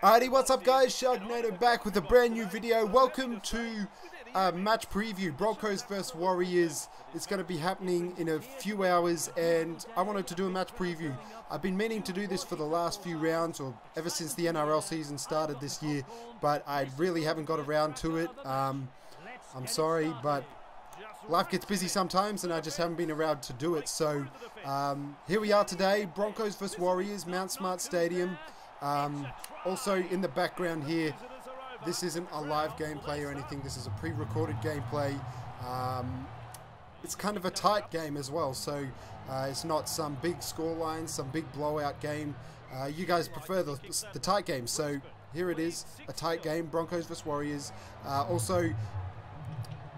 Alrighty, what's up guys? Sharknado back with a brand new video. Welcome to match preview, Broncos vs Warriors. It's going to be happening in a few hours and I wanted to do a match preview. I've been meaning to do this for the last few rounds, or ever since the NRL season started this year, but I really haven't got around to it. I'm sorry, but life gets busy sometimes and I just haven't been around to do it. So here we are today, Broncos vs Warriors, Mount Smart Stadium. Also in the background here, this isn't a live gameplay or anything, this is a pre-recorded gameplay. It's kind of a tight game as well, so it's not some big scoreline, some big blowout game. You guys prefer the tight game, so here it is, a tight game, Broncos vs Warriors. Also,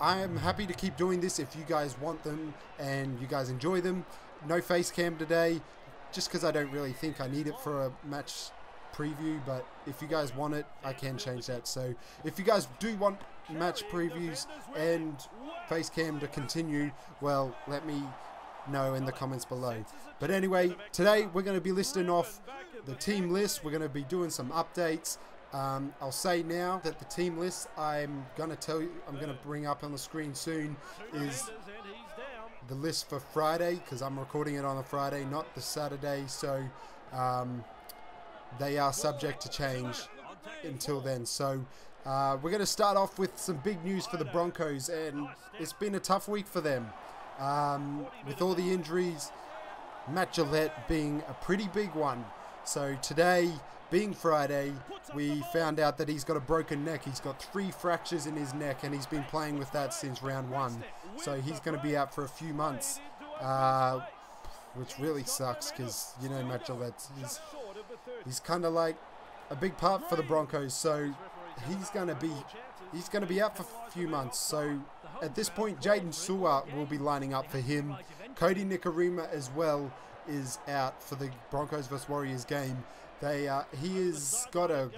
I am happy to keep doing this if you guys want them and you guys enjoy them. No face cam today, just because I don't really think I need it for a match preview, but if you guys want it, I can change that. So if you guys do want match previews and face cam to continue, well, let me know in the comments below. But anyway, today we're going to be listing off the team list. We're going to be doing some updates. I'll say now that the team list I'm going to bring up on the screen soon is the list for Friday, because I'm recording it on a Friday, not the Saturday. So they are subject to change until then. So we're going to start off with some big news for the Broncos, and it's been a tough week for them. With all the injuries, Matt Gillette being a pretty big one. So today, being Friday, we found out that he's got a broken neck. He's got 3 fractures in his neck, and he's been playing with that since round 1. So he's going to be out for a few months, which really sucks, because, you know, Matt Gillette, he's kind of like a big part for the Broncos. So he's going to be out for a few months. So at this point, Jaden Sewer will be lining up for him. Cody Nikorima as well is out for the Broncos vs Warriors game. He has got a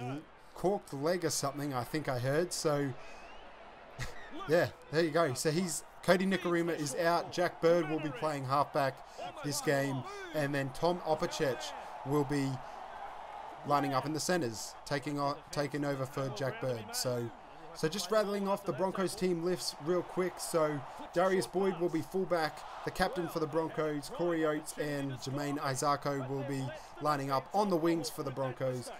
corked leg or something, I think I heard. So yeah, there you go. So Cody Nikorima is out. Jack Bird will be playing halfback this game, and then Tom Opacek will be lining up in the centres, taking over for Jack Bird. So just rattling off the Broncos team lifts real quick. So Darius Boyd will be fullback. The captain for the Broncos, Corey Oates and Jermaine Isako will be lining up on the wings for the Broncos.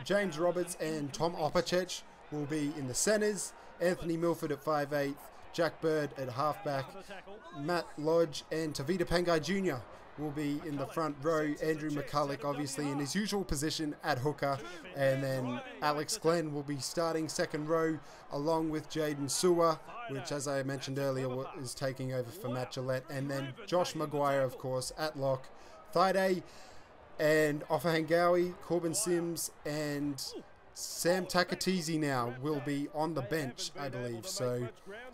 James Roberts and Tom Opacek will be in the centres. Anthony Milford at 5'8", Jack Bird at halfback. Matt Lodge and Tavita Pangai Jr. will be in the front row. Andrew McCulloch obviously in his usual position at hooker, and then Alex Glenn will be starting second row along with Jaden Sewer, which, as I mentioned earlier, is taking over for Matt Gillette, and then Josh Maguire, of course, at lock. Thaiday and Ofahengawi, Corbin Sims and Sam Takatizi now will be on the bench, I believe. So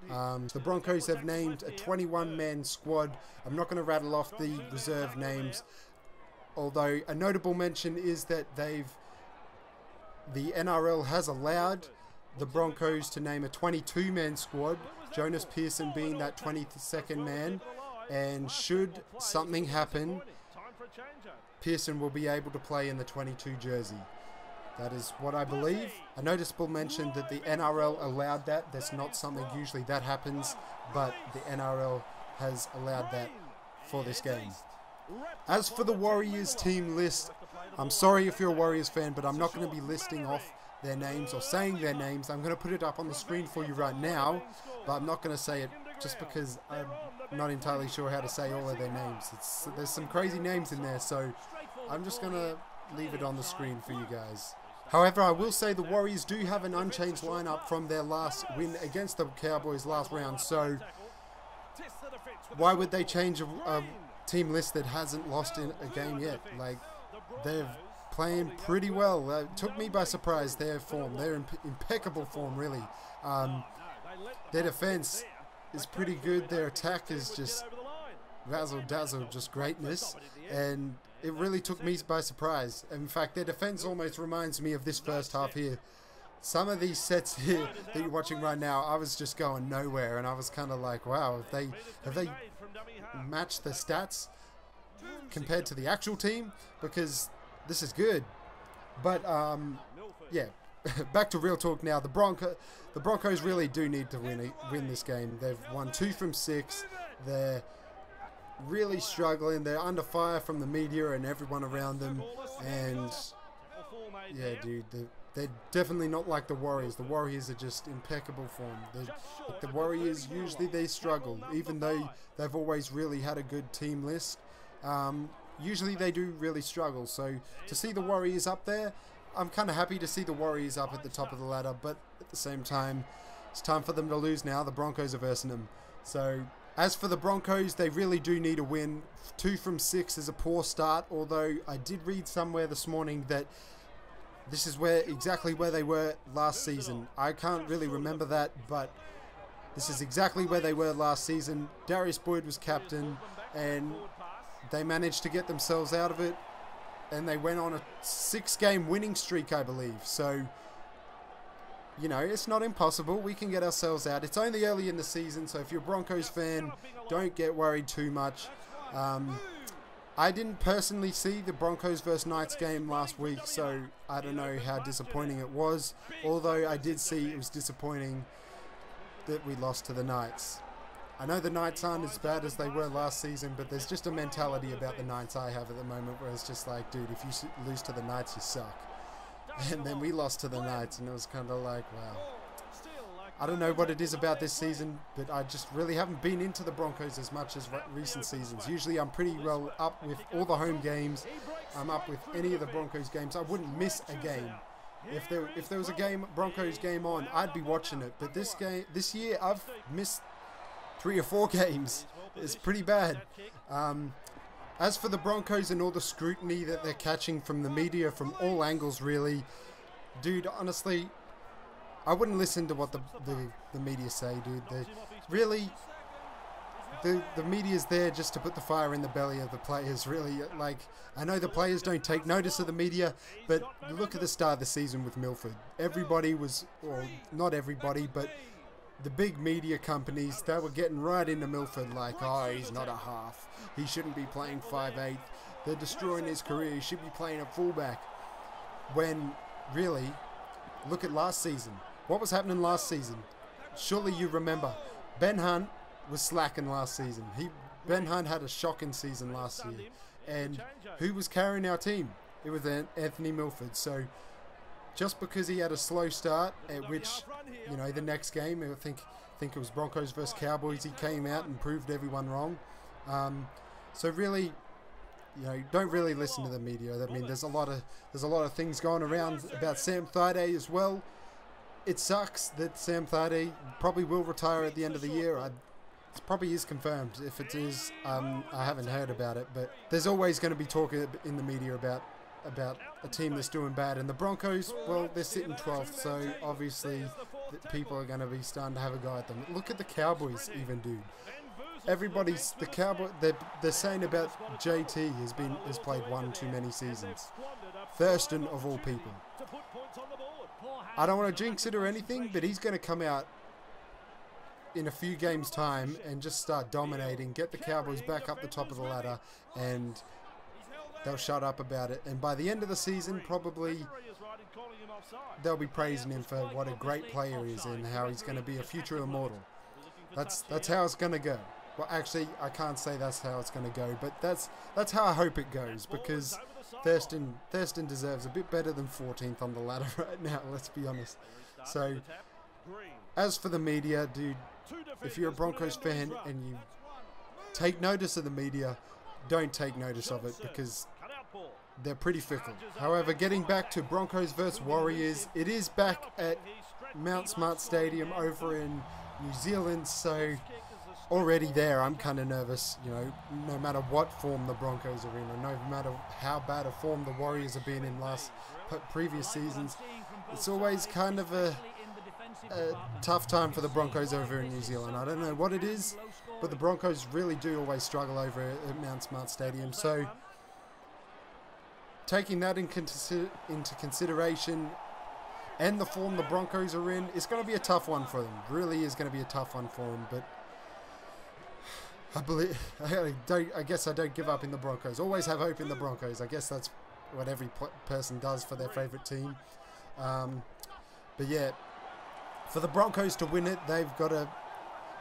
the Broncos have named a 21-man squad. I'm not going to rattle off the reserve names, although a notable mention is that the NRL has allowed the Broncos to name a 22-man squad, Jonas Pearson being that 22nd man, and should something happen, Pearson will be able to play in the 22 jersey. That is what I believe. A noticeable mention that the NRL allowed that. That's not something usually that happens, but the NRL has allowed that for this game. As for the Warriors team list, I'm sorry if you're a Warriors fan, but I'm not going to be listing off their names or saying their names. I'm going to put it up on the screen for you right now, but I'm not going to say it just because I'm not entirely sure how to say all of their names. There's some crazy names in there, so I'm just going to leave it on the screen for you guys. However, I will say the Warriors do have an unchanged lineup from their last win against the Cowboys last round, so why would they change a team list that hasn't lost in a game yet? Like, they're playing pretty well. It took me by surprise, their form. They're in impeccable form, really. Their defense is pretty good. Their attack is just razzle-dazzle, just greatness, and it really took me by surprise. In fact, their defense almost reminds me of this first half here. Some of these sets here that you're watching right now, I was just going nowhere, and I was kind of like, wow, have they matched the stats compared to the actual team? Because this is good. But yeah, back to real talk now. The Broncos really do need to win this game. They've won 2 from 6. They're really struggling. They're under fire from the media and everyone around them. And yeah, dude, they're definitely not like the Warriors. The Warriors are just impeccable form. The Warriors, usually they struggle, even though they've always really had a good team list. Usually they do really struggle. So to see the Warriors up there, I'm kind of happy to see the Warriors up at the top of the ladder. But at the same time, it's time for them to lose now. The Broncos are versing them. So as for the Broncos, they really do need a win. 2 from 6 is a poor start, although I did read somewhere this morning that this is exactly where they were last season. I can't really remember that, but this is exactly where they were last season. Darius Boyd was captain, and they managed to get themselves out of it, and they went on a 6-game winning streak, I believe. So, you know, it's not impossible. We can get ourselves out. It's only early in the season, so if you're a Broncos fan, don't get worried too much. I didn't personally see the Broncos versus Knights game last week, so I don't know how disappointing it was. Although I did see it was disappointing that we lost to the Knights. I know the Knights aren't as bad as they were last season, but there's just a mentality about the Knights I have at the moment where it's just like, dude, if you lose to the Knights, you suck. And then we lost to the Knights, and it was kind of like, wow. I don't know what it is about this season, but I just really haven't been into the Broncos as much as recent seasons. Usually I'm pretty well up with all the home games. I'm up with any of the Broncos games. I wouldn't miss a game. If there was a Broncos game on, I'd be watching it. But this year I've missed 3 or 4 games. It's pretty bad. As for the Broncos and all the scrutiny that they're catching from the media, from all angles really, dude, honestly, I wouldn't listen to what the media say, dude. The media's there just to put the fire in the belly of the players, really. Like, I know the players don't take notice of the media, but look at the start of the season with Milford. Everybody was, or not everybody, but the big media companies, they were getting right into Milford like, oh, he's not a half. He shouldn't be playing 5'8". They're destroying his career. He should be playing at fullback. When, really, look at last season. What was happening last season? Surely you remember. Ben Hunt was slacking last season. Ben Hunt had a shocking season last year. And who was carrying our team? It was Anthony Milford. So just because he had a slow start, at which, you know, the next game, I think it was Broncos versus Cowboys, he came out and proved everyone wrong. So really, you know, don't really listen to the media. I mean, there's a lot of things going around about Sam Thaiday as well. It sucks that Sam Thaiday probably will retire at the end of the year. It probably is confirmed. If it is, I haven't heard about it. But there's always going to be talk in the media about a team that's doing bad. And the Broncos, well, they're sitting 12th, so obviously people are going to be starting to have a go at them. Look at the Cowboys, even, dude. They're saying about JT has played 1 too many seasons. Thurston of all people. I don't want to jinx it or anything, but he's going to come out in a few games' time and just start dominating, get the Cowboys back up the top of the ladder, and they'll shut up about it. And by the end of the season, probably they'll be praising him for what a great player he is and how he's going to be a future immortal. That's how it's going to go. Well, actually, I can't say that's how it's going to go, but that's how I hope it goes, because Thurston deserves a bit better than 14th on the ladder right now, let's be honest. So, as for the media, dude, if you're a Broncos fan and you take notice of the media, don't take notice of it, because they're pretty fickle. However, getting back to Broncos versus Warriors, it is back at Mount Smart Stadium over in New Zealand, so already there I'm kind of nervous, you know, no matter what form the Broncos are in, or no matter how bad a form the Warriors have been in previous seasons. It's always kind of a tough time for the Broncos over in New Zealand. I don't know what it is, but the Broncos really do always struggle over at Mount Smart Stadium. So taking that into consideration, and the form the Broncos are in, it's going to be a tough one for them. Really is going to be a tough one for them, but I guess I don't give up in the Broncos. Always have hope in the Broncos. I guess that's what every person does for their favourite team. But yeah, for the Broncos to win it, they've got to,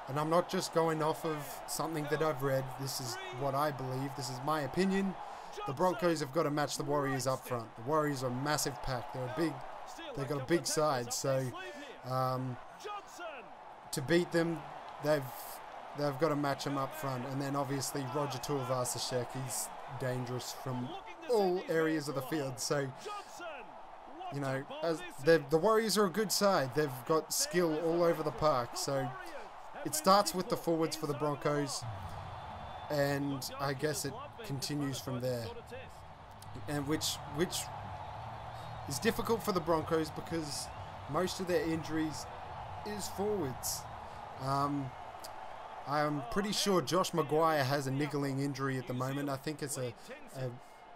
and I'm not just going off of something that I've read, this is what I believe, this is my opinion. The Broncos have got to match the Warriors up front. The Warriors are a massive pack. They've got a big side, so to beat them, they've got to match them up front. And then obviously Roger Tuivasa-Sheck, he's dangerous from all areas of the field. So, you know, the Warriors are a good side. They've got skill all over the park. So it starts with the forwards for the Broncos, and I guess it continues from there. And which is difficult for the Broncos because most of their injuries is forwards. I'm pretty sure Josh Maguire has a niggling injury at the moment. I think it's a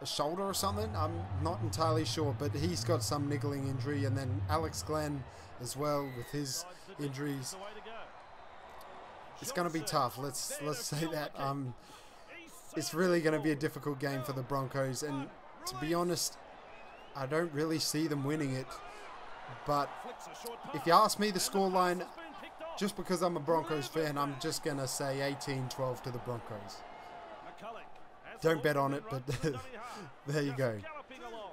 shoulder or something. I'm not entirely sure, but he's got some niggling injury. And then Alex Glenn as well with his injuries. It's going to be tough. Let's say that. It's really going to be a difficult game for the Broncos, and to be honest, I don't really see them winning it. But if you ask me the scoreline, just because I'm a Broncos fan, I'm just going to say 18-12 to the Broncos. Don't bet on it, but there you go.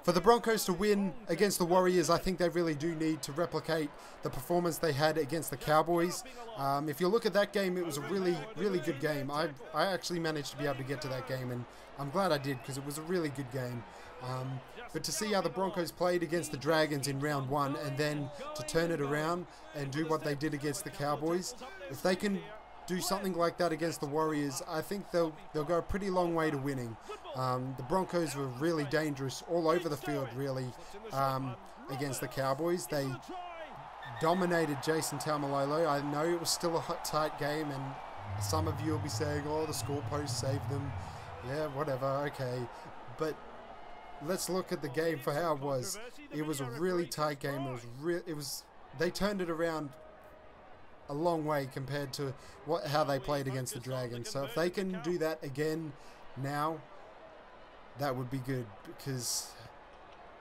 For the Broncos to win against the Warriors, I think they really do need to replicate the performance they had against the Cowboys. If you look at that game, it was a really, really good game. I actually managed to be able to get to that game, and I'm glad I did because it was a really good game. But to see how the Broncos played against the Dragons in round one and then to turn it around and do what they did against the Cowboys, if they can do something like that against the Warriors, I think they'll go a pretty long way to winning. The Broncos were really dangerous all over the field, really, against the Cowboys. They dominated Jason Taumalolo. I know it was still a tight game, and some of you will be saying, oh, the scorepost saved them. Yeah, whatever, okay. But let's look at the game for how it was. It was a really tight game. They turned it around a long way compared to how they played against the Dragons. So if they can do that again now, that would be good, because,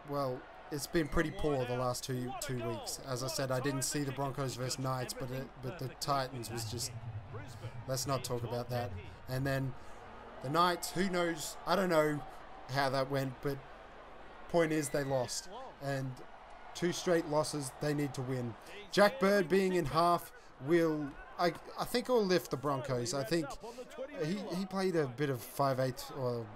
well, it's been pretty poor the last two weeks. As I said, I didn't see the Broncos versus Knights, but the Titans was just, let's not talk about that. And then the Knights, who knows? I don't know how that went, but point is they lost, and 2 straight losses they need to win. Jack Bird being in half will, I think it will lift the Broncos. I think he played a bit of 5/8 or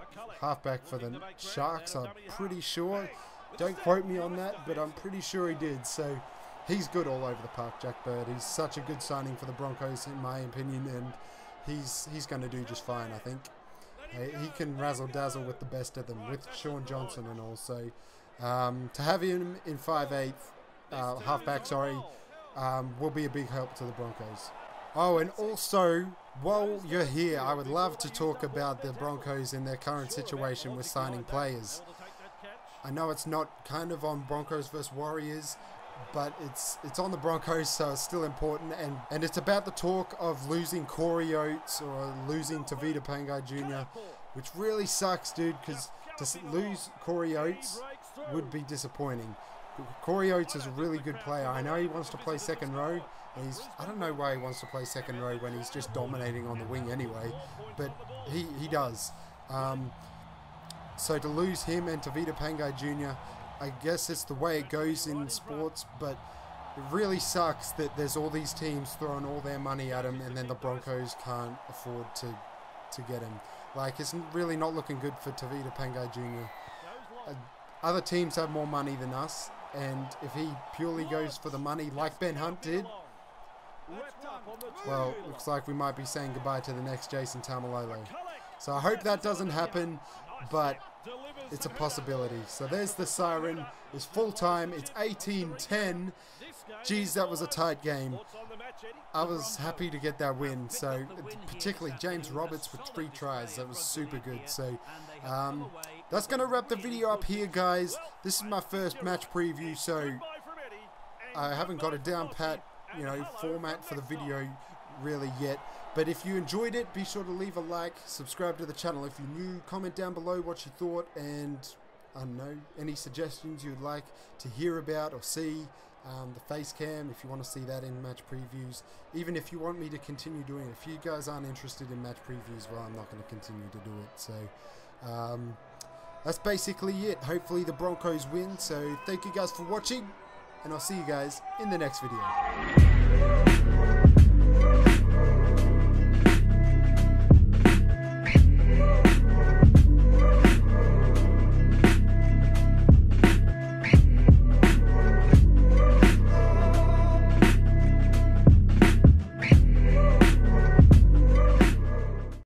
halfback for the Sharks, I'm pretty sure. Don't quote me on that, but I'm pretty sure he did. So he's good all over the park, Jack Bird. He's such a good signing for the Broncos, in my opinion, and he's going to do just fine, I think. He can razzle-dazzle with the best of them, with Sean Johnson and all. So to have him in 5/8, halfback, sorry, will be a big help to the Broncos. Oh, and also, while you're here, I would love to talk about the Broncos in their current situation with signing players. I know it's not kind of on Broncos versus Warriors, but it's on the Broncos, so it's still important. And it's about the talk of losing Corey Oates or losing Tavita Pangai Jr., which really sucks, dude, because to lose Corey Oates would be disappointing. Corey Oates is a really good player. I know he wants to play second row. I don't know why he wants to play second row when he's just dominating on the wing anyway, but he does. So to lose him and Tavita Pangai Jr., I guess it's the way it goes in sports, but it really sucks that there's all these teams throwing all their money at him, and then the Broncos can't afford to get him. Like, it's really not looking good for Tavita Pangai Jr. Other teams have more money than us, and if he purely goes for the money like Ben Hunt did, well, looks like we might be saying goodbye to the next Jason Taumalolo. So I hope that doesn't happen, but it's a possibility. So there's the siren. It's full time. It's 18-10. Geez, that was a tight game. I was happy to get that win. So particularly James Roberts with 3 tries. That was super good. So that's going to wrap the video up here, guys. This is my first match preview, so I haven't got a down pat, format for the video really yet. But if you enjoyed it, be sure to leave a like, subscribe to the channel if you're new, comment down below what you thought, and I don't know, any suggestions you'd like to hear about or see. The face cam, if you want to see that in match previews. Even if you want me to continue doing it. If you guys aren't interested in match previews, well, I'm not going to continue to do it. So that's basically it. Hopefully the Broncos win. So thank you guys for watching, and I'll see you guys in the next video.